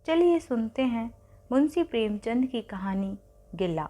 चलिए सुनते हैं मुंशी प्रेमचंद की कहानी गिला।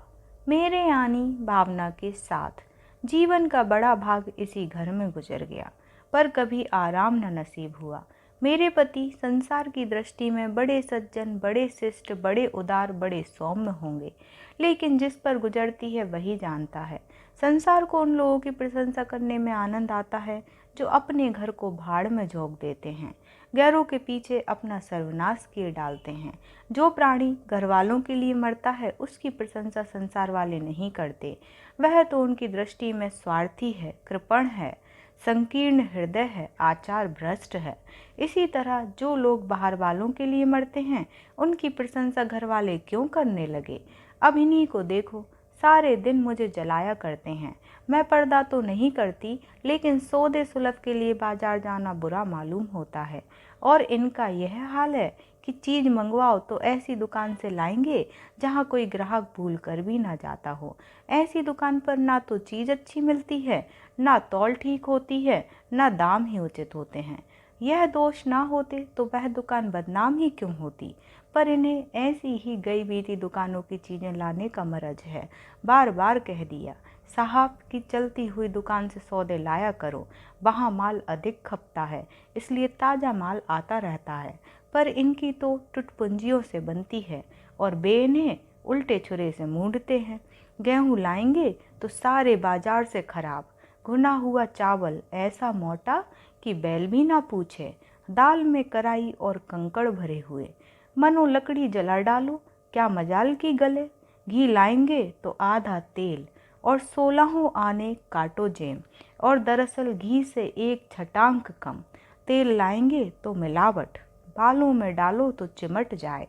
मेरे यानी भावना के साथ जीवन का बड़ा भाग इसी घर में गुजर गया, पर कभी आराम न नसीब हुआ। मेरे पति संसार की दृष्टि में बड़े सज्जन, बड़े शिष्ट, बड़े उदार, बड़े सौम्य होंगे, लेकिन जिस पर गुजरती है वही जानता है। संसार को उन लोगों की प्रशंसा करने में आनंद आता है जो अपने घर को भाड़ में झोंक देते हैं, गैरों के पीछे अपना सर्वनाश किए डालते हैं। जो प्राणी घर वालों के लिए मरता है उसकी प्रशंसा संसार वाले नहीं करते। वह तो उनकी दृष्टि में स्वार्थी है, कृपण है, संकीर्ण हृदय है, आचार भ्रष्ट है। इसी तरह जो लोग बाहर वालों के लिए मरते हैं उनकी प्रशंसा घर वाले क्यों करने लगे। अब इन्हीं को देखो, सारे दिन मुझे जलाया करते हैं। मैं पर्दा तो नहीं करती, लेकिन सौदे सुलभ के लिए बाजार जाना बुरा मालूम होता है। और इनका यह हाल है कि चीज़ मंगवाओ तो ऐसी दुकान से लाएंगे जहाँ कोई ग्राहक भूल कर भी ना जाता हो। ऐसी दुकान पर ना तो चीज़ अच्छी मिलती है, ना तौल ठीक होती है, ना दाम ही उचित होते हैं। यह दोष ना होते तो वह दुकान बदनाम ही क्यों होती। पर इन्हें ऐसी ही गई बीती दुकानों की चीज़ें लाने का मरज है। बार बार कह दिया, साहब की चलती हुई दुकान से सौदे लाया करो, वहाँ माल अधिक खपता है, इसलिए ताज़ा माल आता रहता है। पर इनकी तो टुटपुंजियों से बनती है और बे इन्हें उल्टे छुरे से मूंढते हैं। गेहूँ लाएंगे तो सारे बाजार से खराब, भुना हुआ चावल ऐसा मोटा कि बैल भी ना पूछे, दाल में कराई और कंकड़ भरे हुए, मनो लकड़ी जला डालो क्या मजाल की गले। घी लाएंगे तो आधा तेल और 16 आने काटो जेम, और दरअसल घी से एक छटांक कम। तेल लाएंगे तो मिलावट, बालों में डालो तो चिमट जाए,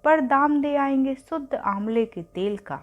पर दाम दे आएंगे शुद्ध आंवले के तेल का।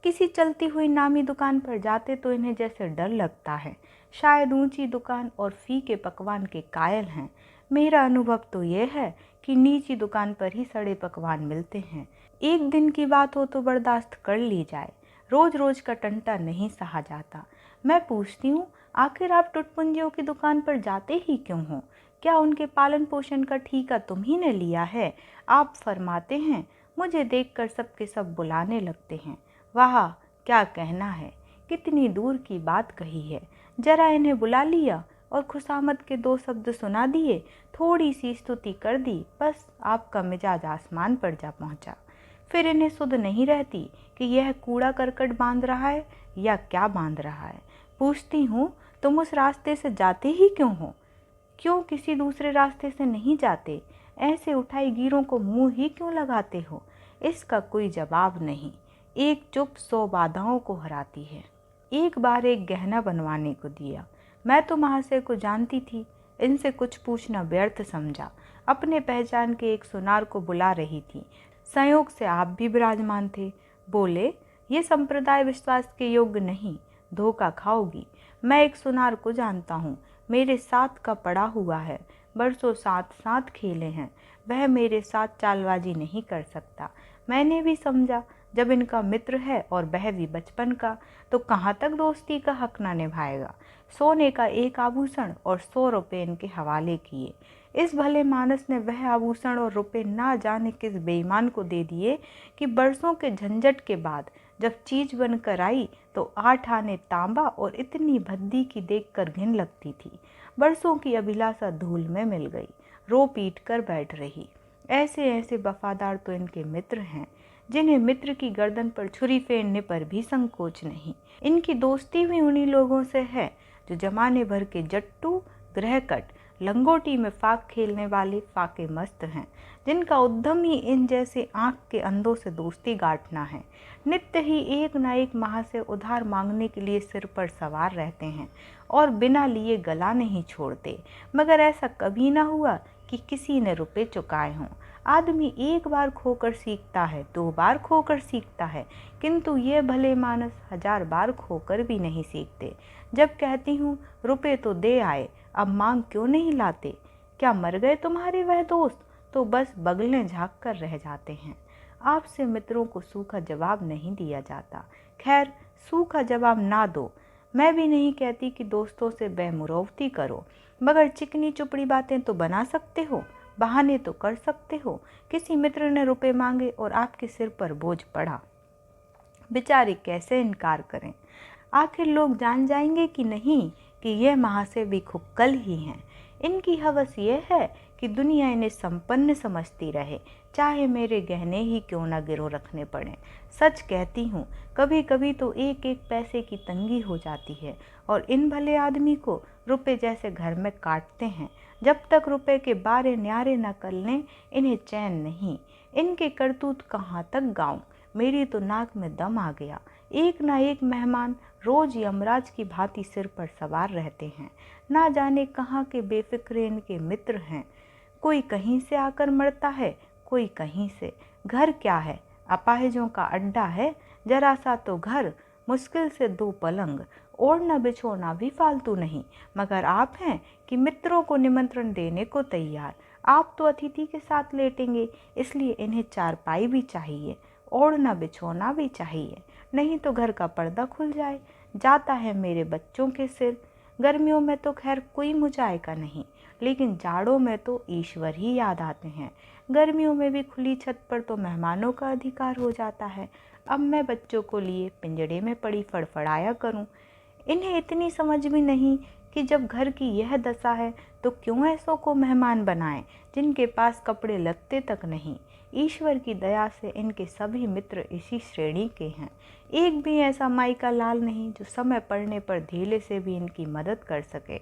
किसी चलती हुई नामी दुकान पर जाते तो इन्हें जैसे डर लगता है, शायद ऊंची दुकान और फीके पकवान के कायल हैं। मेरा अनुभव तो यह है कि नीची दुकान पर ही सड़े पकवान मिलते हैं। एक दिन की बात हो तो बर्दाश्त कर ली जाए, रोज रोज का टंटा नहीं सहा जाता। मैं पूछती हूँ, आखिर आप टुटपुंजियों की दुकान पर जाते ही क्यों हो? क्या उनके पालन पोषण का ठीका तुम ही ने लिया है? आप फरमाते हैं। मुझे देखकर सबके सब बुलाने लगते हैं। वाह, क्या कहना है, कितनी दूर की बात कही है। जरा इन्हें बुला लिया और खुशामद के 2 शब्द सुना दिए, थोड़ी सी स्तुति कर दी, बस आपका मिजाज आसमान पर जा पहुंचा। फिर इन्हें सुध नहीं रहती कि यह कूड़ा करकट बांध रहा है या क्या बांध रहा है। पूछती हूँ, तुम उस रास्ते से जाते ही क्यों हो? क्यों किसी दूसरे रास्ते से नहीं जाते? ऐसे उठाई गिरों को मुंह ही क्यों लगाते हो? इसका कोई जवाब नहीं। एक चुप 100 बाधाओं को हराती है। एक बार एक गहना बनवाने को दिया। मैं तो महाशय को जानती थी, इनसे कुछ पूछना व्यर्थ समझा। अपने पहचान के एक सुनार को बुला रही थी। संयोग से आप भी विराजमान थे। बोले, ये संप्रदाय विश्वास के योग्य नहीं, धोखा खाओगी। मैं एक सुनार को जानता हूँ, मेरे साथ का पड़ा हुआ है, बरसों साथ साथ खेले हैं। वह मेरे साथ चालबाजी नहीं कर सकता। मैंने भी समझा, जब इनका मित्र है और वह भी बचपन का, तो कहाँ तक दोस्ती का हक ना निभाएगा। सोने का एक आभूषण और 100 रुपये इनके हवाले किए। इस भले मानस ने वह आभूषण और रुपए ना जाने किस बेईमान को दे दिए कि बरसों के झंझट के बाद जब चीज बनकर आई तो 8 आने तांबा और इतनी भद्दी की देखकर घिन लगती थी। बरसों की अभिलाषा धूल में मिल गई, रो पीट कर बैठ रही। ऐसे ऐसे वफादार तो इनके मित्र हैं, जिन्हें मित्र की गर्दन पर छुरी फेरने पर भी संकोच नहीं। इनकी दोस्ती भी उन्हीं लोगों से है जो जमाने भर के जट्टू, ग्रहकट, लंगोटी में फाक खेलने वाले फाके मस्त हैं, जिनका उद्यम ही इन जैसे आंख के अंधों से दोस्ती गांठना है। नित्य ही एक न एक माह से उधार मांगने के लिए सिर पर सवार रहते हैं और बिना लिए गला नहीं छोड़ते। मगर ऐसा कभी ना हुआ कि किसी ने रुपए चुकाए हों। आदमी एक बार खोकर सीखता है, 2 बार खोकर सीखता है, किंतु ये भले मानस 1000 बार खोकर भी नहीं सीखते। जब कहती हूँ रुपए तो दे आए, अब मांग क्यों नहीं लाते? क्या मर गए तुम्हारे वह दोस्त? तो बस बगलें झाँक कर रह जाते हैं। आपसे मित्रों को सूखा जवाब नहीं दिया जाता। खैर, सूखा जवाब ना दो। मैं भी नहीं कहती कि दोस्तों से बेमुरौवती करो, मगर चिकनी चुपड़ी बातें तो बना सकते हो। बहाने तो कर सकते हो। किसी मित्र ने रुपए मांगे और आपके सिर पर बोझ पड़ा, बेचारे कैसे इनकार करें। आखिर लोग जान जाएंगे कि नहीं कि यह महाशय भी खुक्कल ही हैं। इनकी हवस यह है कि दुनिया इन्हें संपन्न समझती रहे, चाहे मेरे गहने ही क्यों न गिरव रखने पड़े। सच कहती हूँ, कभी कभी तो एक एक पैसे की तंगी हो जाती है और इन भले आदमी को रुपए जैसे घर में काटते हैं। जब तक रुपए के बारे न्यारे न कर लें, इन्हें चैन नहीं। इनके करतूत कहाँ तक गाऊं, मेरी तो नाक में दम आ गया। एक ना एक मेहमान रोज यमराज की भांति सिर पर सवार रहते हैं। ना जाने कहाँ के बेफिक्रे इनके मित्र हैं। कोई कहीं से आकर मरता है, कोई कहीं से। घर क्या है, अपाहिजों का अड्डा है। जरा सा तो घर, मुश्किल से 2 पलंग, ओढ़ना बिछोना भी फालतू नहीं। मगर आप हैं कि मित्रों को निमंत्रण देने को तैयार। आप तो अतिथि के साथ लेटेंगे, इसलिए इन्हें चारपाई भी चाहिए, ओढ़ना बिछोना भी चाहिए, नहीं तो घर का पर्दा खुल जाए। जाता है मेरे बच्चों के सिर। गर्मियों में तो खैर कोई मुझाएगा नहीं, लेकिन जाड़ों में तो ईश्वर ही याद आते हैं। गर्मियों में भी खुली छत पर तो मेहमानों का अधिकार हो जाता है। अब मैं बच्चों को लिए पिंजड़े में पड़ी फड़फड़ाया करूं। इन्हें इतनी समझ भी नहीं कि जब घर की यह दशा है तो क्यों ऐसों को मेहमान बनाएं जिनके पास कपड़े लत्ते तक नहीं। ईश्वर की दया से इनके सभी मित्र इसी श्रेणी के हैं। एक भी ऐसा माई का लाल नहीं जो समय पड़ने पर धीले से भी इनकी मदद कर सके।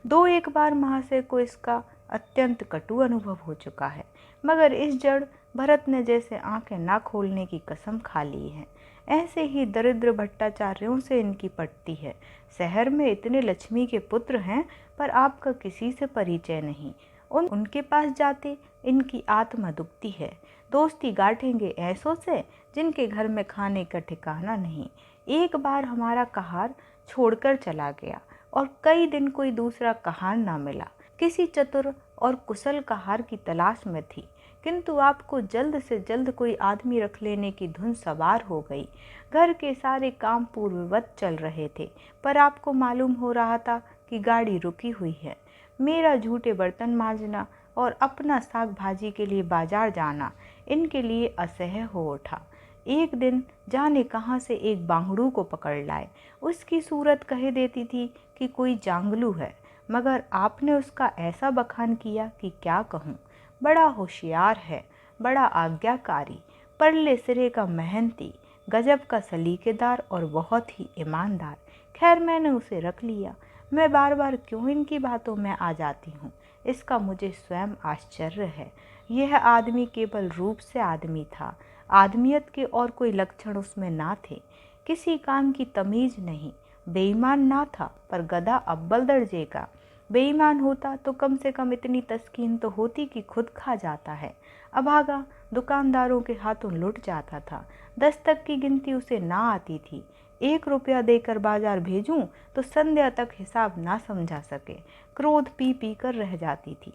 2-1 बार महाशय को इसका अत्यंत कटु अनुभव हो चुका है, मगर इस जड़ भरत ने जैसे आंखें ना खोलने की कसम खा ली है। ऐसे ही दरिद्र भट्टाचार्यों से इनकी पटती है। शहर में इतने लक्ष्मी के पुत्र हैं, पर आपका किसी से परिचय नहीं। उनके पास जाते इनकी आत्मा दुखती है। दोस्ती गांठेंगे ऐसों से जिनके घर में खाने का ठिकाना नहीं। एक बार हमारा कहार छोड़कर चला गया और कई दिन कोई दूसरा कहार ना मिला। किसी चतुर और कुशल कहार की तलाश में थी, किंतु आपको जल्द से जल्द कोई आदमी रख लेने की धुन सवार हो गई। घर के सारे काम पूर्ववत चल रहे थे, पर आपको मालूम हो रहा था कि गाड़ी रुकी हुई है। मेरा झूठे बर्तन मांजना और अपना साग भाजी के लिए बाजार जाना इनके लिए असह्य हो उठा। एक दिन जाने कहाँ से एक बांगड़ू को पकड़ लाए। उसकी सूरत कह देती थी कि कोई जांगलू है, मगर आपने उसका ऐसा बखान किया कि क्या कहूँ। बड़ा होशियार है, बड़ा आज्ञाकारी, परले सिरे का मेहनती, गजब का सलीकेदार और बहुत ही ईमानदार। खैर मैंने उसे रख लिया। मैं बार बार क्यों इनकी बातों में आ जाती हूँ, इसका मुझे स्वयं आश्चर्य है। यह आदमी केवल रूप से आदमी था, आदमियत के और कोई लक्षण उसमें ना थे। किसी काम की तमीज नहीं। बेईमान ना था, पर गधा अव्वल दर्जे का। बेईमान होता तो कम से कम इतनी तस्कीन तो होती कि खुद खा जाता है। अभागा दुकानदारों के हाथों लुट जाता था। 10 तक की गिनती उसे ना आती थी। 1 रुपया देकर बाजार भेजूं तो संध्या तक हिसाब ना समझा सके। क्रोध पी पी कर रह जाती थी।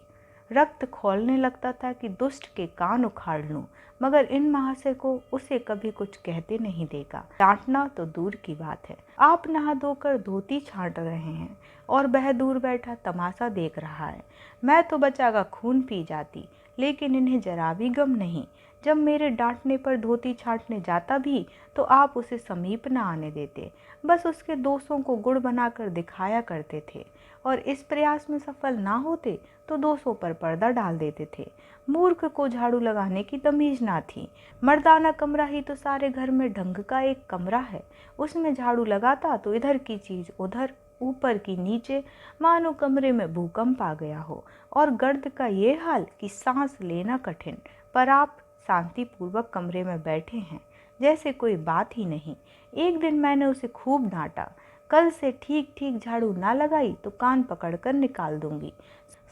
रक्त खौलने लगता था कि दुष्ट के कान उखाड़ लूं, मगर इन महाशय को उसे कभी कुछ कहते नहीं देगा। डांटना तो दूर की बात है। आप नहा धोकर धोती छांट रहे हैं और वह दूर बैठा तमाशा देख रहा है। मैं तो बचा का खून पी जाती, लेकिन इन्हें जरा भी गम नहीं। जब मेरे डांटने पर धोती छांटने जाता भी तो आप उसे समीप न आने देते, बस उसके दोषों को गुड़ बनाकर दिखाया करते थे, और इस प्रयास में सफल ना होते तो दोषों पर पर्दा डाल देते थे। मूर्ख को झाड़ू लगाने की तमीज ना थी। मर्दाना कमरा ही तो सारे घर में ढंग का एक कमरा है। उसमें झाड़ू लगाता तो इधर की चीज उधर, ऊपर की नीचे, मानो कमरे में भूकंप आ गया हो। और गर्द का ये हाल कि सांस लेना कठिन, पर आप शांतिपूर्वक कमरे में बैठे हैं जैसे कोई बात ही नहीं। एक दिन मैंने उसे खूब डांटा, कल से ठीक ठीक झाड़ू ना लगाई तो कान पकड़कर निकाल दूंगी।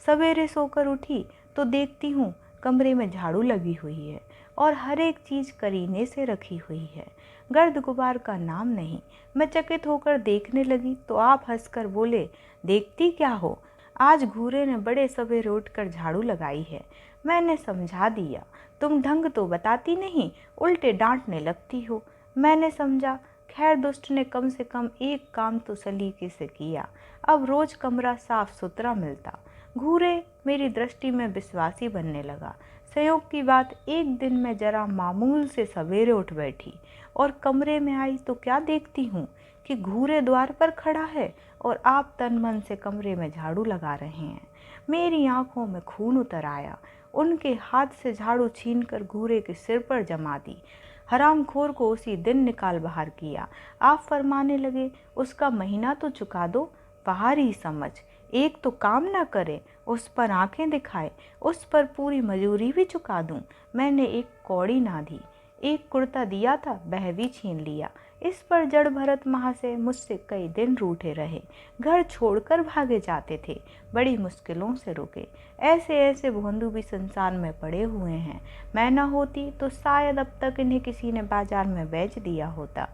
सवेरे सोकर उठी तो देखती हूँ कमरे में झाड़ू लगी हुई है और हर एक चीज करीने से रखी हुई है। गर्द गुबार का नाम नहीं। मैं चकित होकर देखने लगी तो आप हंसकर बोले, देखती क्या हो, आज घूरे ने बड़े सवेरे उठकर झाड़ू लगाई है। मैंने समझा दिया, तुम ढंग तो बताती नहीं, उल्टे डांटने लगती हो। मैंने समझा, खैर दुष्ट ने कम से कम एक काम तो सलीके से किया। अब रोज कमरा साफ सुथरा मिलता। घूरे मेरी दृष्टि में विश्वासी बनने लगा। संयोग की बात, एक दिन मैं जरा मामूल से सवेरे उठ बैठी और कमरे में आई तो क्या देखती हूँ कि घूरे द्वार पर खड़ा है और आप तन मन से कमरे में झाड़ू लगा रहे हैं। मेरी आंखों में खून उतर आया। उनके हाथ से झाड़ू छीनकर घूरे के सिर पर जमा दी। हरामखोर को उसी दिन निकाल बाहर किया। आप फरमाने लगे, उसका महीना तो चुका दो। बाहरी समझ, एक तो काम ना करे, उस पर आंखें दिखाए, उस पर पूरी मजूरी भी चुका दूं। मैंने एक कौड़ी ना दी। एक कुर्ता दिया था, वह भी छीन लिया। इस पर जड़ भरत महाशय मुझसे कई दिन रूठे रहे, घर छोड़कर भागे जाते थे, बड़ी मुश्किलों से रुके। ऐसे ऐसे भोंदू भी संसार में पड़े हुए हैं। मैं न होती तो शायद अब तक इन्हें किसी ने बाजार में बेच दिया होता।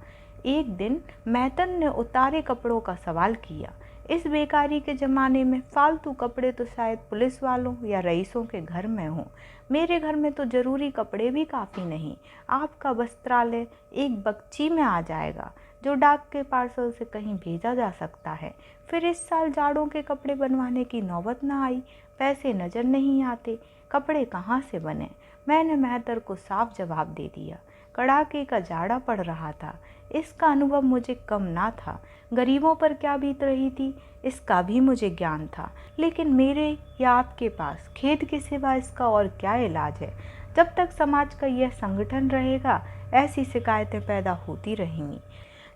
एक दिन मैतन ने उतारे कपड़ों का सवाल किया। इस बेकारी के ज़माने में फालतू कपड़े तो शायद पुलिस वालों या रईसों के घर में हों। मेरे घर में तो ज़रूरी कपड़े भी काफ़ी नहीं। आपका वस्त्रालय एक बक्ची में आ जाएगा जो डाक के पार्सल से कहीं भेजा जा सकता है। फिर इस साल जाड़ों के कपड़े बनवाने की नौबत ना आई। पैसे नज़र नहीं आते, कपड़े कहाँ से बने। मैंने मेहतर को साफ जवाब दे दिया। कड़ाके का जाड़ा पड़ रहा था, इसका अनुभव मुझे कम ना था। गरीबों पर क्या बीत रही थी, इसका भी मुझे ज्ञान था। लेकिन मेरे या आपके पास खेद के सिवा इसका और क्या इलाज है। जब तक समाज का यह संगठन रहेगा, ऐसी शिकायतें पैदा होती रहेंगी।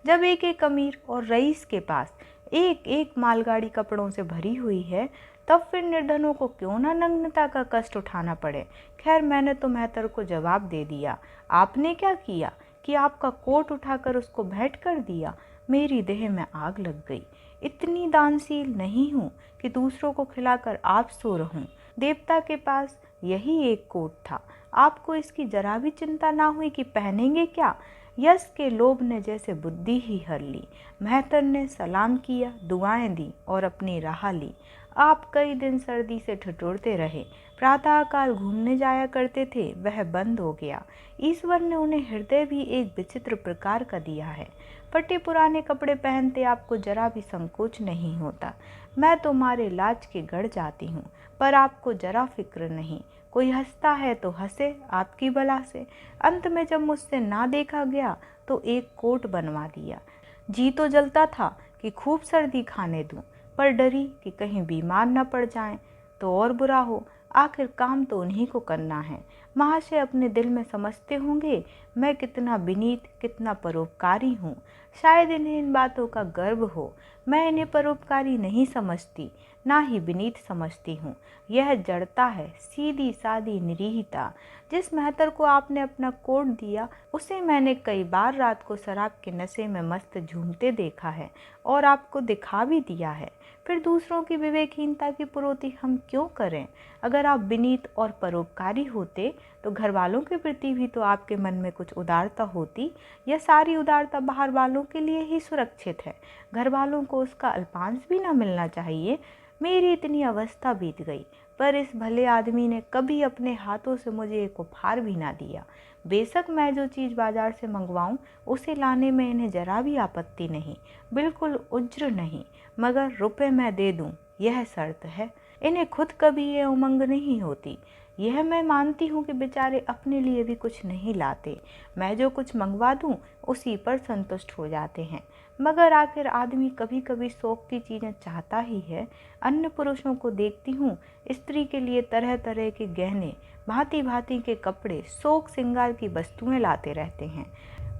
जब एक एक अमीर और रईस के पास एक एक मालगाड़ी कपड़ों से भरी हुई है, तब फिर निर्धनों को क्यों ना नग्नता का कष्ट उठाना पड़े। खैर, मैंने तो मेहतर को जवाब दे दिया। आपने क्या किया कि आपका कोट उठाकर उसको भेंट कर दिया। मेरी देह में आग लग गई। इतनी दानशील नहीं हूँ कि दूसरों को खिलाकर आप सो रहूं। देवता के पास यही एक कोट था, आपको इसकी जरा भी चिंता ना हुई कि पहनेंगे क्या। यश के लोभ ने जैसे बुद्धि ही हर ली। मेहतर ने सलाम किया, दुआएं दी और अपनी राह ली। आप कई दिन सर्दी से ठिठुरते रहे। प्रातःकाल घूमने जाया करते थे, वह बंद हो गया। ईश्वर ने उन्हें हृदय भी एक विचित्र प्रकार का दिया है। फटे पुराने कपड़े पहनते आपको जरा भी संकोच नहीं होता। मैं तो मारे लाज के गड़ जाती हूँ, पर आपको जरा फिक्र नहीं। कोई हंसता है तो हंसे आपकी बला से। अंत में जब मुझसे ना देखा गया तो एक कोट बनवा दिया। जी तो जलता था कि खूब सर्दी खाने दूं, पर डरी कि कहीं बीमार न पड़ जाएं तो और बुरा हो। आखिर काम तो उन्हीं को करना है। महाशय अपने दिल में समझते होंगे मैं कितना विनीत, कितना परोपकारी हूँ। शायद इन्हें इन बातों का गर्व हो। मैं इन्हें परोपकारी नहीं समझती, ना ही विनीत समझती हूँ। यह जड़ता है, सीधी सादी निरीहता। जिस मेहतर को आपने अपना कोट दिया, उसे मैंने कई बार रात को शराब के नशे में मस्त झूमते देखा है और आपको दिखा भी दिया है। फिर दूसरों की विवेकहीनता की पुरोती हम क्यों करें। अगर आप विनीत और परोपकारी होते तो घर वालों के प्रति भी तो आपके मन में कुछ उदारता होती। यह सारी उदारता बाहर वालों के लिए ही सुरक्षित है, घर वालों को उसका अल्पांश भी ना मिलना चाहिए। मेरी इतनी अवस्था बीत गई, पर इस भले आदमी ने कभी अपने हाथों से मुझे एक उपहार भी ना दिया। बेशक मैं जो चीज़ बाजार से मंगवाऊं उसे लाने में इन्हें जरा भी आपत्ति नहीं, बिल्कुल उज्र नहीं, मगर रुपए मैं दे दूं, यह शर्त है। इन्हें खुद कभी ये उमंग नहीं होती। यह मैं मानती हूँ कि बेचारे अपने लिए भी कुछ नहीं लाते। मैं जो कुछ मंगवा दूँ उसी पर संतुष्ट हो जाते हैं। मगर आखिर आदमी कभी कभी शौक की चीज़ें चाहता ही है। अन्य पुरुषों को देखती हूँ, स्त्री के लिए तरह तरह के गहने, भांति भांति के कपड़े, शौक श्रृंगार की वस्तुएं लाते रहते हैं।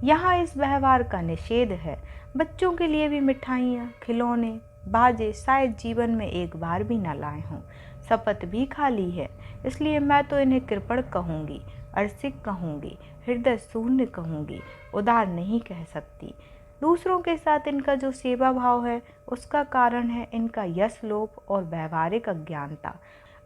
यहाँ इस व्यवहार का निषेध है। बच्चों के लिए भी मिठाइयाँ, खिलौने, बाजे शायद जीवन में एक बार भी न लाए हों। शपथ भी खाली है। इसलिए मैं तो इन्हें कृपण कहूँगी, अरसिक कहूँगी, हृदय शून्य कहूँगी, उदार नहीं कह सकती। दूसरों के साथ इनका जो सेवा भाव है उसका कारण है इनका यश लोभ और व्यवहारिक अज्ञानता।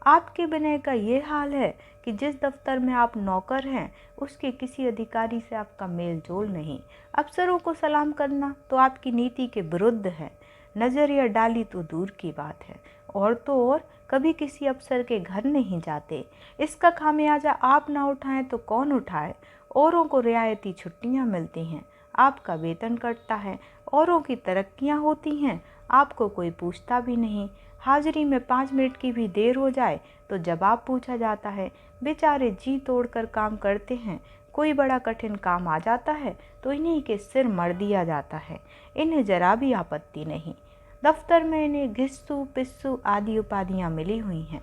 आपके विनय का ये हाल है कि जिस दफ्तर में आप नौकर हैं उसके किसी अधिकारी से आपका मेल जोल नहीं। अफसरों को सलाम करना तो आपकी नीति के विरुद्ध है। नज़र या डाली तो दूर की बात है, और तो और कभी किसी अफसर के घर नहीं जाते। इसका खामियाजा आप ना उठाएं तो कौन उठाए। औरों को रियायती छुट्टियां मिलती हैं, आपका वेतन कटता है। औरों की तरक्कियां होती हैं, आपको कोई पूछता भी नहीं। हाजिरी में 5 मिनट की भी देर हो जाए तो जवाब पूछा जाता है। बेचारे जी तोड़कर काम करते हैं, कोई बड़ा कठिन काम आ जाता है तो इन्हीं के सिर मर दिया जाता है। इन्हें जरा भी आपत्ति नहीं। दफ्तर में इन्हें घिस्सू पिस्सू आदि उपाधियां मिली हुई हैं,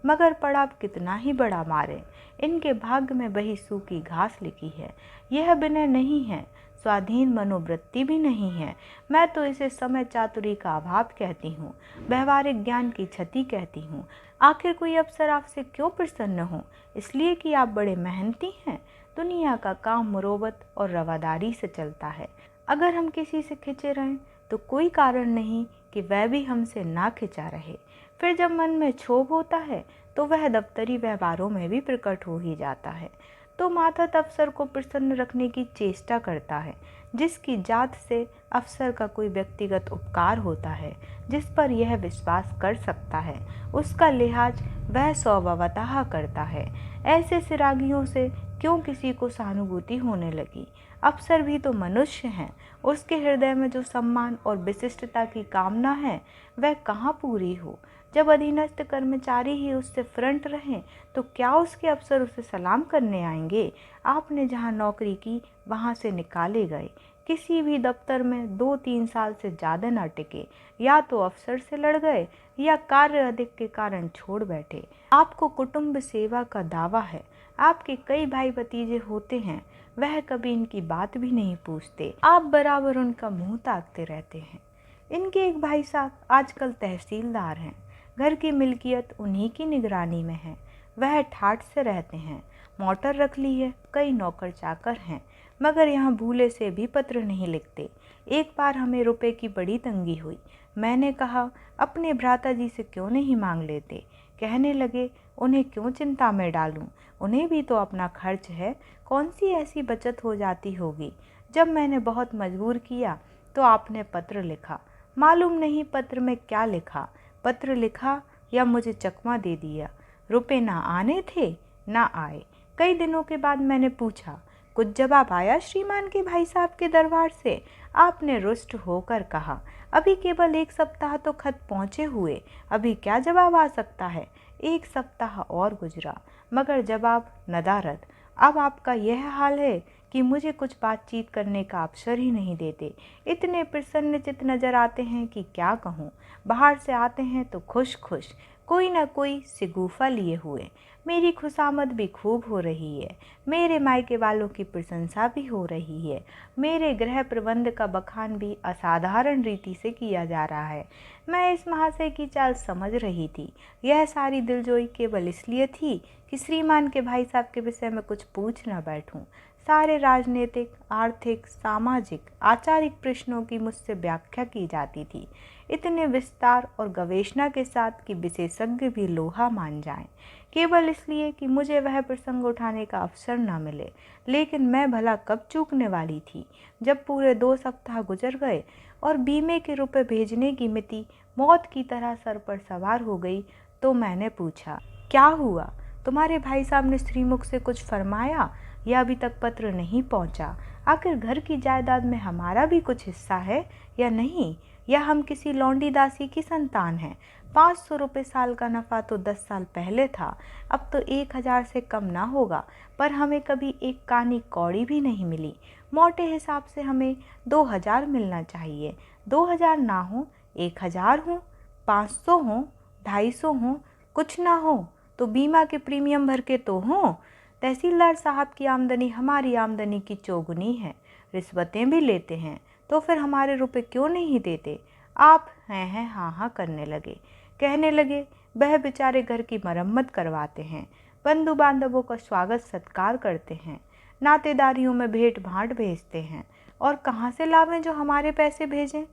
मगर पड़ाव कितना ही बड़ा मारे, इनके भाग्य में वही सूखी घास लिखी है। यह विनय नहीं है, स्वाधीन मनोवृत्ति भी नहीं है। मैं तो इसे समय चातुरी का अभाव कहती हूँ, व्यवहारिक ज्ञान की क्षति कहती हूँ। आखिर कोई अफसर आपसे क्यों प्रसन्न हो? इसलिए कि आप बड़े मेहनती हैं। दुनिया का काम मुरोवत और रवादारी से चलता है। अगर हम किसी से खिंचे रहें तो कोई कारण नहीं कि वह भी हमसे ना खिंचा रहे। फिर जब मन में क्षोभ होता है तो वह दफ्तरी व्यवहारों में भी प्रकट हो ही जाता है। तो माथत अफसर को प्रसन्न रखने की चेष्टा करता है। जिसकी जात से अफसर का कोई व्यक्तिगत उपकार होता है, जिस पर यह विश्वास कर सकता है, उसका लिहाज वह स्वभावतः करता है। ऐसे सिरागियों से क्यों किसी को सहानुभूति होने लगी? अफसर भी तो मनुष्य हैं। उसके हृदय में जो सम्मान और विशिष्टता की कामना है वह कहाँ पूरी हो? जब अधीनस्थ कर्मचारी ही उससे फ्रंट रहें तो क्या उसके अफसर उसे सलाम करने आएंगे? आपने जहाँ नौकरी की वहाँ से निकाले गए, किसी भी दफ्तर में 2-3 साल से ज़्यादा न टिके, या तो अफसर से लड़ गए या कार्य अधिक के कारण छोड़ बैठे। आपको कुटुंब सेवा का दावा है, आपके कई भाई भतीजे होते हैं, वह कभी इनकी बात भी नहीं पूछते, आप बराबर उनका मुंह ताकते रहते हैं। इनके एक भाई साहब आजकल तहसीलदार हैं, घर की मिल्कियत उन्हीं की निगरानी में है, वह ठाठ से रहते हैं, मोटर रख ली है, कई नौकर चाकर हैं, मगर यहाँ भूले से भी पत्र नहीं लिखते। एक बार हमें रुपए की बड़ी तंगी हुई, मैंने कहा अपने भ्राता जी से क्यों नहीं मांग लेते? कहने लगे उन्हें क्यों चिंता में डालूं, उन्हें भी तो अपना खर्च है, कौन सी ऐसी बचत हो जाती होगी। जब मैंने बहुत मजबूर किया तो आपने पत्र लिखा, मालूम नहीं पत्र में क्या लिखा, पत्र लिखा या मुझे चकमा दे दिया। रुपए ना आने थे ना आए। कई दिनों के बाद मैंने पूछा, कुछ जवाब आया श्रीमान के भाई साहब के दरबार से? आपने रुष्ट होकर कहा, अभी केवल 1 सप्ताह तो खत पहुँचे हुए, अभी क्या जवाब आ सकता है। 1 सप्ताह और गुजरा मगर जवाब नदारद। अब आपका यह हाल है कि मुझे कुछ बातचीत करने का अवसर ही नहीं देते। इतने प्रसन्नचित्त नजर आते हैं कि क्या कहूँ। बाहर से आते हैं तो खुश खुश, कोई न कोई सिगूफा लिए हुए। मेरी खुशामद भी खूब हो रही है, मेरे मायके वालों की प्रशंसा भी हो रही है, मेरे गृह प्रबंध का बखान भी असाधारण रीति से किया जा रहा है। मैं इस महाशय की चाल समझ रही थी। यह सारी दिलजोई केवल इसलिए थी कि श्रीमान के भाई साहब के विषय में कुछ पूछ न बैठूं। सारे राजनीतिक, आर्थिक, सामाजिक, आचारिक प्रश्नों की मुझसे व्याख्या की जाती थी, इतने विस्तार और गवेषणा के साथ कि विशेषज्ञ भी लोहा मान जाएं, केवल इसलिए कि मुझे वह प्रसंग उठाने का अवसर न मिले। लेकिन मैं भला कब चूकने वाली थी? जब पूरे 2 सप्ताह गुजर गए और बीमे के रुपए भेजने की मिति मौत की तरह सर पर सवार हो गई तो मैंने पूछा, क्या हुआ? तुम्हारे भाई साहब ने श्रीमुख से कुछ फरमाया या अभी तक पत्र नहीं पहुंचा? आखिर घर की जायदाद में हमारा भी कुछ हिस्सा है या नहीं? या हम किसी लौंडी दासी की संतान हैं? 500 रुपये साल का नफ़ा तो 10 साल पहले था, अब तो 1000 से कम ना होगा। पर हमें कभी एक कानी कौड़ी भी नहीं मिली। मोटे हिसाब से हमें 2000 मिलना चाहिए। 2000 ना हो, 1000 हो, 500 हो, 250 हो, कुछ ना हो तो बीमा के प्रीमियम भर के तो हों। तहसीलदार साहब की आमदनी हमारी आमदनी की चौगुनी है, रिश्वतें भी लेते हैं, तो फिर हमारे रुपए क्यों नहीं देते? आप हैं हाँ हाँ करने लगे, कहने लगे वह बेचारे घर की मरम्मत करवाते हैं, बंधु बांधवों का स्वागत सत्कार करते हैं, नातेदारियों में भेंट भाट भेजते हैं, और कहाँ से लावें जो हमारे पैसे भेजें?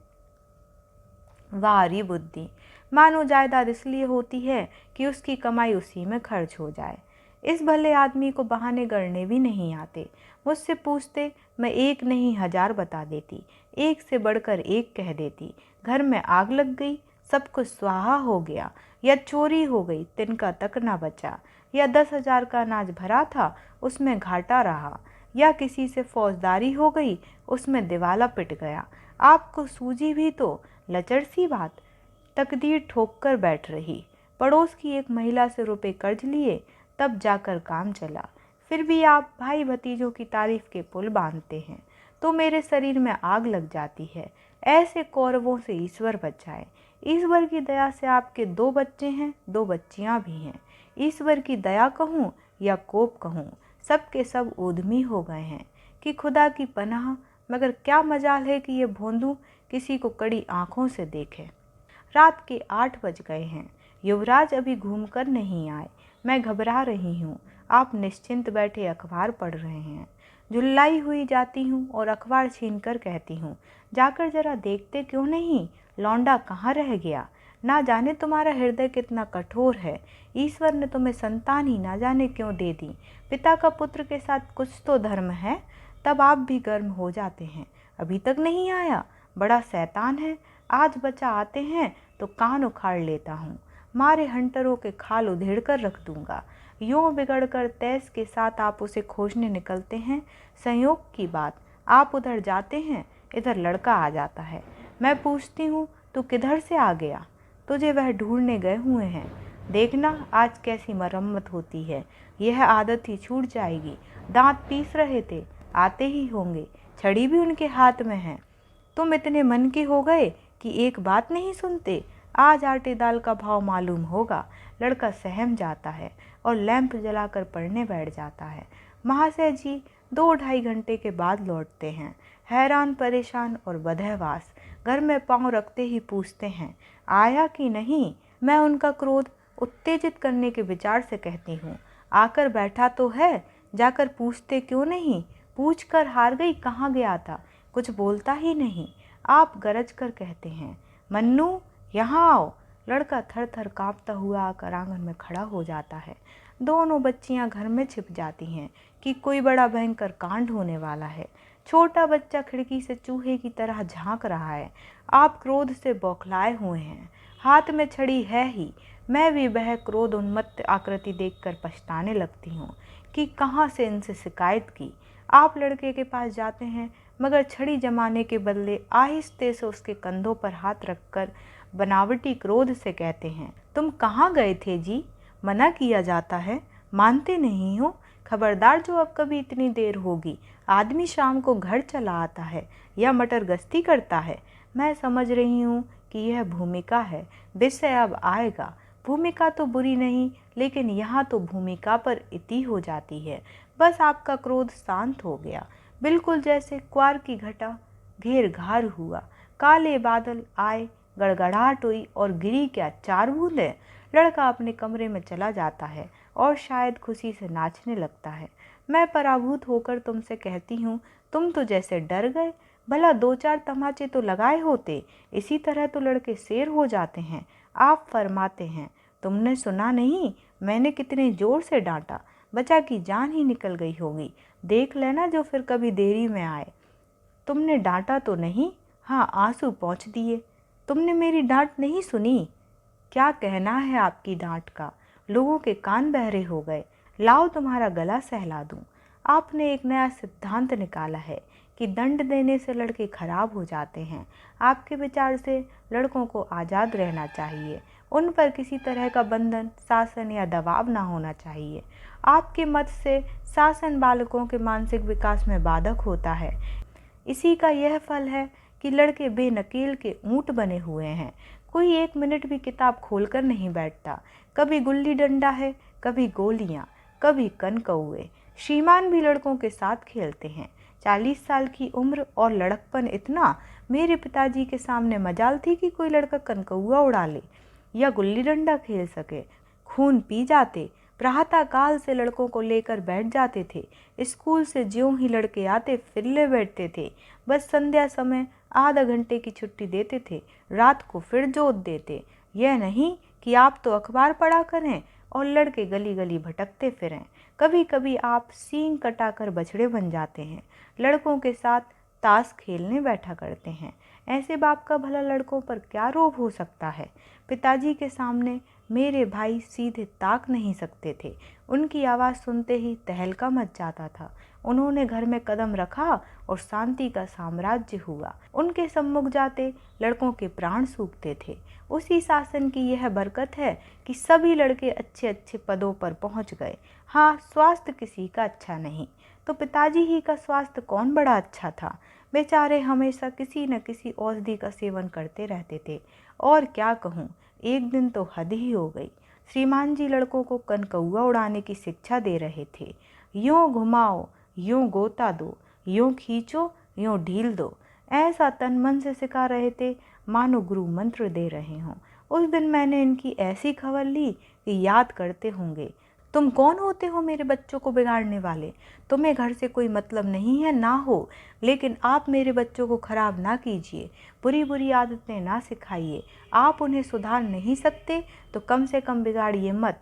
वारी बुद्धि, मानो जायदाद इसलिए होती है कि उसकी कमाई उसी में खर्च हो जाए। इस भले आदमी को बहाने गढ़ने भी नहीं आते। मुझसे पूछते, मैं 1 नहीं 1000 बता देती, 1 से बढ़कर 1 कह देती। घर में आग लग गई, सब कुछ स्वाहा हो गया, या चोरी हो गई, तिनका तक ना बचा, या 10,000 का अनाज भरा था उसमें घाटा रहा, या किसी से फौजदारी हो गई उसमें दिवाला पिट गया। आपको सूझी भी तो लचर सी बात। तकदीर ठोक कर बैठ रही। पड़ोस की एक महिला से रुपए कर्ज लिए, तब जाकर काम चला। फिर भी आप भाई भतीजों की तारीफ के पुल बांधते हैं तो मेरे शरीर में आग लग जाती है। ऐसे कौरवों से ईश्वर बचाए। ईश्वर की दया से आपके 2 बच्चे हैं, 2 बच्चियां भी हैं। ईश्वर की दया कहूँ या कोप कहूँ, सब के सब ऊधमी हो गए हैं कि खुदा की पनाह। मगर क्या मजाल है कि ये भोंदू किसी को कड़ी आंखों से देखे। रात के 8 बज गए हैं। युवराज अभी घूमकर नहीं आए। मैं घबरा रही हूँ। आप निश्चिंत बैठे अखबार पढ़ रहे हैं। झुल्लाई हुई जाती हूँ और अखबार छीनकर कहती हूँ, जाकर जरा देखते क्यों नहीं, लौंडा कहाँ रह गया। ना जाने तुम्हारा हृदय कितना कठोर है। ईश्वर ने तुम्हें संतान ही ना जाने क्यों दे दी। पिता का पुत्र के साथ कुछ तो धर्म है। तब आप भी गर्म हो जाते हैं। अभी तक नहीं आया, बड़ा शैतान है। आज बचा आते हैं तो कान उखाड़ लेता हूँ। मारे हंटरों के खाल उधेड़ कर रख दूंगा। यूं बिगड़कर तेज के साथ आप उसे खोजने निकलते हैं। संयोग की बात, आप उधर जाते हैं, इधर लड़का आ जाता है। मैं पूछती हूँ, तू किधर से आ गया। तुझे वह ढूंढने गए हुए हैं। देखना आज कैसी मरम्मत होती है। यह आदत ही छूट जाएगी। दांत पीस रहे थे, आते ही होंगे। छड़ी भी उनके हाथ में है। तुम इतने मन के हो गए कि एक बात नहीं सुनते। आज आटे दाल का भाव मालूम होगा। लड़का सहम जाता है और लैंप जलाकर पढ़ने बैठ जाता है। महाशय जी 2-2.5 घंटे के बाद लौटते हैं, हैरान परेशान और बदहवास। घर में पांव रखते ही पूछते हैं, आया कि नहीं। मैं उनका क्रोध उत्तेजित करने के विचार से कहती हूँ, आकर बैठा तो है, जाकर पूछते क्यों नहीं। पूछ कर हार गई, कहाँ गया था, कुछ बोलता ही नहीं। आप गरज कर कहते हैं, मन्नू यहाँ आओ। लड़का थर थर काँपता हुआ आकर आंगन में खड़ा हो जाता है। दोनों बच्चियां घर में छिप जाती हैं कि कोई बड़ा भयंकर कांड होने वाला है। छोटा बच्चा खिड़की से चूहे की तरह झांक रहा है। आप क्रोध से बौखलाए हुए हैं। हाथ में छड़ी है ही। मैं भी वह क्रोध उन्मत्त आकृति देखकर पछताने लगती हूँ कि कहाँ से इनसे शिकायत की। आप लड़के के पास जाते हैं, मगर छड़ी जमाने के बदले आहिस्ते से उसके कंधों पर हाथ रखकर बनावटी क्रोध से कहते हैं, तुम कहाँ गए थे जी। मना किया जाता है, मानते नहीं हो। खबरदार, जो अब कभी इतनी देर होगी। आदमी शाम को घर चला आता है या मटर गश्ती करता है। मैं समझ रही हूँ कि यह भूमिका है, विषय अब आएगा। भूमिका तो बुरी नहीं, लेकिन यहाँ तो भूमिका पर इति हो जाती है। बस आपका क्रोध शांत हो गया, बिल्कुल जैसे क्वार की घटा घेर घार हुआ। काले बादल आए, गड़गड़ाहट हुई और गिरी क्या 4 बूंदें। लड़का अपने कमरे में चला जाता है और शायद खुशी से नाचने लगता है। मैं पराभूत होकर तुमसे कहती हूँ, तुम तो जैसे डर गए। भला 2-4 तमाचे तो लगाए होते। इसी तरह तो लड़के शेर हो जाते हैं। आप फरमाते हैं, तुमने सुना नहीं, मैंने कितने जोर से डांटा। बच्चा की जान ही निकल गई होगी। देख लेना जो फिर कभी देरी में आए। तुमने डांटा तो नहीं। हाँ, आंसू पोंछ दिए। तुमने मेरी डांट नहीं सुनी। क्या कहना है आपकी डांट का। लोगों के कान बहरे हो गए। लाओ तुम्हारा गला सहला दूं। आपने एक नया सिद्धांत निकाला है कि दंड देने से लड़के खराब हो जाते हैं। आपके विचार से लड़कों को आज़ाद रहना चाहिए। उन पर किसी तरह का बंधन, शासन या दबाव ना होना चाहिए। आपके मत से शासन बालकों के मानसिक विकास में बाधक होता है। इसी का यह फल है कि लड़के बेनकील के ऊंट बने हुए हैं। कोई 1 मिनट भी किताब खोलकर नहीं बैठता। कभी गुल्ली डंडा है, कभी गोलियां, कभी कनकौए। श्रीमान भी लड़कों के साथ खेलते हैं। 40 साल की उम्र और लड़कपन इतना। मेरे पिताजी के सामने मजाल थी कि कोई लड़का कनकौआ उड़ा ले या गुल्ली डंडा खेल सके। खून पी जाते। प्रातः काल से लड़कों को लेकर बैठ जाते थे। स्कूल से ज्यों ही लड़के आते फिरले बैठते थे। बस संध्या समय आधा घंटे की छुट्टी देते थे, रात को फिर जोत देते। यह नहीं कि आप तो अखबार पढ़ा करें और लड़के गली गली भटकते फिरें। कभी कभी आप सींग कटाकर बछड़े बन जाते हैं, लड़कों के साथ ताश खेलने बैठा करते हैं। ऐसे बाप का भला लड़कों पर क्या रोब हो सकता है। पिताजी के सामने मेरे भाई सीधे ताक नहीं सकते थे। उनकी आवाज़ सुनते ही तहलका मच जाता था। उन्होंने घर में कदम रखा और शांति का साम्राज्य हुआ। उनके सम्मुख जाते लड़कों के प्राण सूखते थे। उसी शासन की यह बरकत है कि सभी लड़के अच्छे अच्छे पदों पर पहुंच गए। हाँ, स्वास्थ्य किसी का अच्छा नहीं, तो पिताजी ही का स्वास्थ्य कौन बड़ा अच्छा था। बेचारे हमेशा किसी न किसी औषधि का सेवन करते रहते थे। और क्या कहूँ, एक दिन तो हद ही हो गई। श्रीमान जी लड़कों को कनकौआ उड़ाने की शिक्षा दे रहे थे। यूँ घुमाओ, यूँ गोता दो, यूँ खींचो, यूँ ढील दो, ऐसा तन मन से सिखा रहे थे मानो गुरु मंत्र दे रहे हों। उस दिन मैंने इनकी ऐसी खबर ली कि याद करते होंगे, तुम कौन होते हो मेरे बच्चों को बिगाड़ने वाले। तुम्हें घर से कोई मतलब नहीं है ना हो, लेकिन आप मेरे बच्चों को खराब ना कीजिए, बुरी बुरी आदतें ना सिखाइए। आप उन्हें सुधार नहीं सकते तो कम से कम बिगाड़िए मत।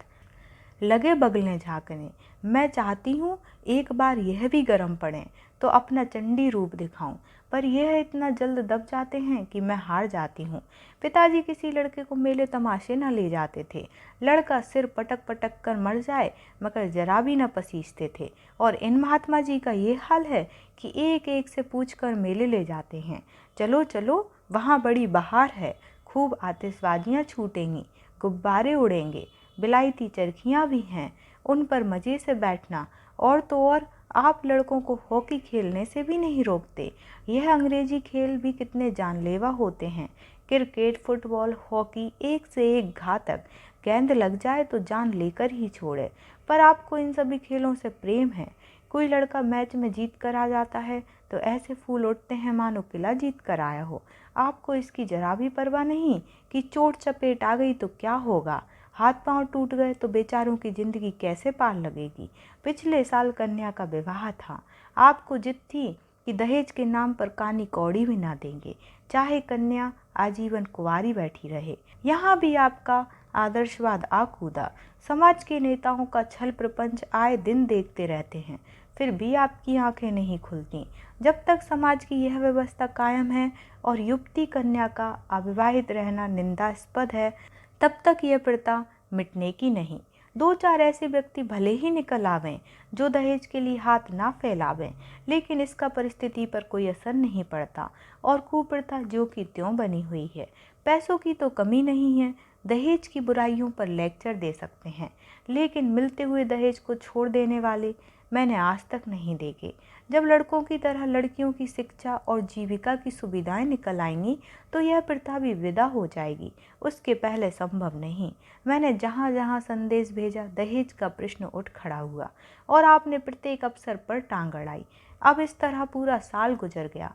लगे बगलें झाँकने। मैं चाहती हूँ एक बार यह भी गर्म पड़ें तो अपना चंडी रूप दिखाऊं, पर यह इतना जल्द दब जाते हैं कि मैं हार जाती हूँ। पिताजी किसी लड़के को मेले तमाशे न ले जाते थे। लड़का सिर पटक पटक कर मर जाए मगर जरा भी न पसीजते थे। और इन महात्मा जी का ये हाल है कि एक एक से पूछ कर मेले ले जाते हैं। चलो चलो, वहाँ बड़ी बहार है, खूब आतिशबाजियाँ छूटेंगी, गुब्बारे उड़ेंगे, बिलायती चरखियाँ भी हैं, उन पर मज़े से बैठना। और तो और आप लड़कों को हॉकी खेलने से भी नहीं रोकते। यह अंग्रेजी खेल भी कितने जानलेवा होते हैं। क्रिकेट, फुटबॉल, हॉकी एक से एक घातक। गेंद लग जाए तो जान लेकर ही छोड़े। पर आपको इन सभी खेलों से प्रेम है। कोई लड़का मैच में जीत कर आ जाता है तो ऐसे फूल उठते हैं मानो किला जीत कर आया हो। आपको इसकी जरा भी परवाह नहीं कि चोट चपेट आ गई तो क्या होगा, हाथ पांव टूट गए तो बेचारों की ज़िंदगी कैसे पार लगेगी। पिछले साल कन्या का विवाह था। आपको जिद थी कि दहेज के नाम पर कानी कौड़ी भी ना देंगे, चाहे कन्या आजीवन कुंवारी बैठी रहे। यहाँ भी आपका आदर्शवाद आ कूदा। समाज के नेताओं का छल प्रपंच आए दिन देखते रहते हैं, फिर भी आपकी आंखें नहीं खुलती। जब तक समाज की यह व्यवस्था कायम है और युवती कन्या का अविवाहित रहना निंदास्पद है, तब तक यह प्रथा मिटने की नहीं। दो चार ऐसे व्यक्ति भले ही निकल आवें जो दहेज के लिए हाथ ना फैलावें, लेकिन इसका परिस्थिति पर कोई असर नहीं पड़ता और कुप्रथा ज्यों की त्यों बनी हुई है। पैसों की तो कमी नहीं है, दहेज की बुराइयों पर लेक्चर दे सकते हैं, लेकिन मिलते हुए दहेज को छोड़ देने वाले मैंने आज तक नहीं देखे। जब लड़कों की तरह लड़कियों की शिक्षा और जीविका की सुविधाएं निकल आएंगी तो यह प्रथा भी विदा हो जाएगी, उसके पहले संभव नहीं। मैंने जहाँ जहाँ संदेश भेजा दहेज का प्रश्न उठ खड़ा हुआ और आपने प्रत्येक अवसर पर टांग अड़ाई। अब इस तरह पूरा साल गुजर गया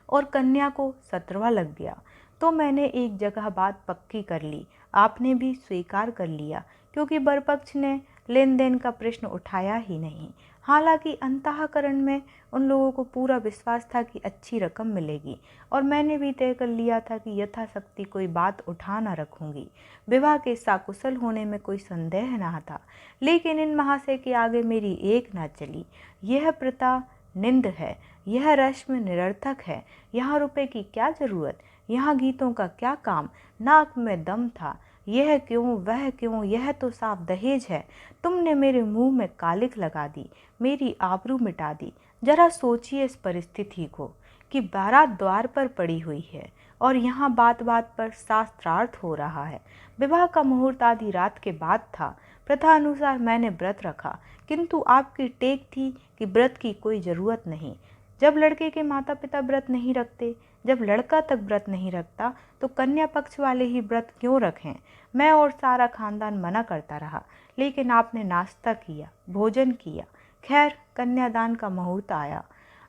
और कन्या को 17वां लग गया तो मैंने एक जगह बात पक्की कर ली। आपने भी स्वीकार कर लिया क्योंकि बरपक्ष ने लेन देन का प्रश्न उठाया ही नहीं। हालांकि अंतःकरण में उन लोगों को पूरा विश्वास था कि अच्छी रकम मिलेगी और मैंने भी तय कर लिया था कि यथाशक्ति कोई बात उठा न रखूंगी। विवाह के सकुशल होने में कोई संदेह न था, लेकिन इन महाशय के आगे मेरी एक न चली। यह प्रथा निंद है, यह रस्म निरर्थक है। यहाँ रुपए की क्या जरूरत, यहाँ गीतों का क्या काम, नाक में दम था, यह क्यों वह क्यों, यह तो साफ दहेज है। तुमने मेरे मुंह में कालिक लगा दी, मेरी आबरू मिटा दी। जरा सोचिए इस परिस्थिति को कि बारात द्वार पर पड़ी हुई है और यहाँ बात बात पर शास्त्रार्थ हो रहा है। विवाह का मुहूर्त आधी रात के बाद था। प्रथा अनुसार मैंने व्रत रखा, किंतु आपकी टेक थी कि व्रत की कोई ज़रूरत नहीं। जब लड़के के माता पिता व्रत नहीं रखते, जब लड़का तक व्रत नहीं रखता तो कन्या पक्ष वाले ही व्रत क्यों रखें। मैं और सारा खानदान मना करता रहा, लेकिन आपने नाश्ता किया, भोजन किया। खैर, कन्यादान का मुहूर्त आया।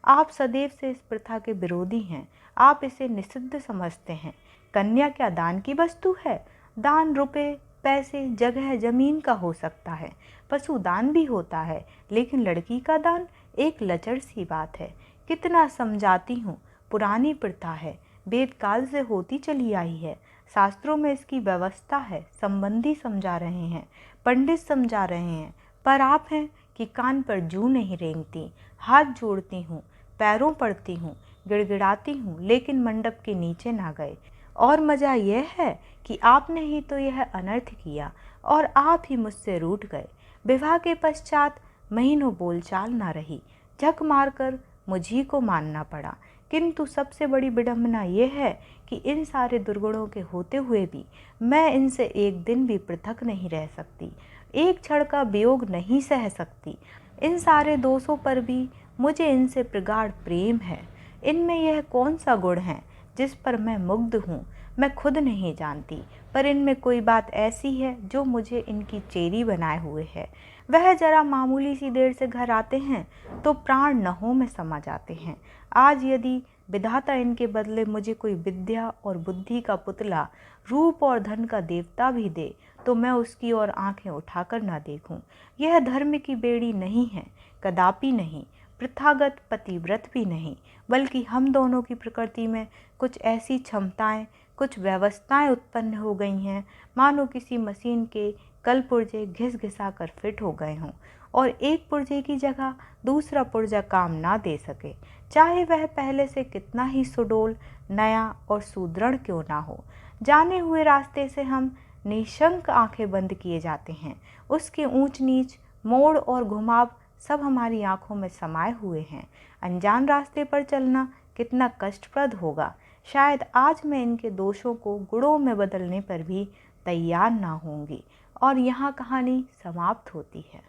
आप सदैव से इस प्रथा के विरोधी हैं, आप इसे निषिद्ध समझते हैं। कन्या क्या दान की वस्तु है? दान रुपए, पैसे, जगह, जमीन का हो सकता है, पशु दान भी होता है, लेकिन लड़की का दान एक लचर सी बात है। कितना समझाती हूँ, पुरानी प्रथा है, वेद काल से होती चली आई है। शास्त्रों में इसकी व्यवस्था है, संबंधी समझा रहे हैं, पंडित समझा रहे हैं, पर आप हैं कि कान पर जूं नहीं रेंगती। हाथ जोड़ती हूँ, पैरों पड़ती हूँ, गिड़गिड़ाती हूँ, लेकिन मंडप के नीचे ना गए। और मज़ा यह है कि आपने ही तो यह अनर्थ किया और आप ही मुझसे रूठ गए। विवाह के पश्चात महीनों बोलचाल ना रही, झक मारकर मुझी को मानना पड़ा। किंतु सबसे बड़ी विडंबना यह है कि इन सारे दुर्गुणों के होते हुए भी मैं इनसे एक दिन भी पृथक नहीं रह सकती, एक क्षण का वियोग नहीं सह सकती। इन सारे दोषों पर भी मुझे इनसे प्रगाढ़ प्रेम है। इनमें यह कौन सा गुण है जिस पर मैं मुग्ध हूँ, मैं खुद नहीं जानती, पर इनमें कोई बात ऐसी है जो मुझे इनकी चेरी बनाए हुए है। वह जरा मामूली सी देर से घर आते हैं तो प्राण नहों में समा जाते हैं। आज यदि विधाता इनके बदले मुझे कोई विद्या और बुद्धि का पुतला, रूप और धन का देवता भी दे तो मैं उसकी ओर आंखें उठाकर ना देखूं। यह धर्म की बेड़ी नहीं है, कदापि नहीं, प्रथागत पतिव्रत भी नहीं, बल्कि हम दोनों की प्रकृति में कुछ ऐसी क्षमताएं, कुछ व्यवस्थाएं उत्पन्न हो गई हैं मानो किसी मशीन के कल पुर्जे घिस घिसा कर फिट हो गए हों और एक पुर्जे की जगह दूसरा पुर्जा काम ना दे सके, चाहे वह पहले से कितना ही सुडौल, नया और सुदृढ़ क्यों ना हो। जाने हुए रास्ते से हम निशंक आंखें बंद किए जाते हैं, उसके ऊंच नीच, मोड़ और घुमाव सब हमारी आंखों में समाये हुए हैं। अनजान रास्ते पर चलना कितना कष्टप्रद होगा। शायद आज मैं इनके दोषों को गुणों में बदलने पर भी तैयार ना होंगी। और यहाँ कहानी समाप्त होती है।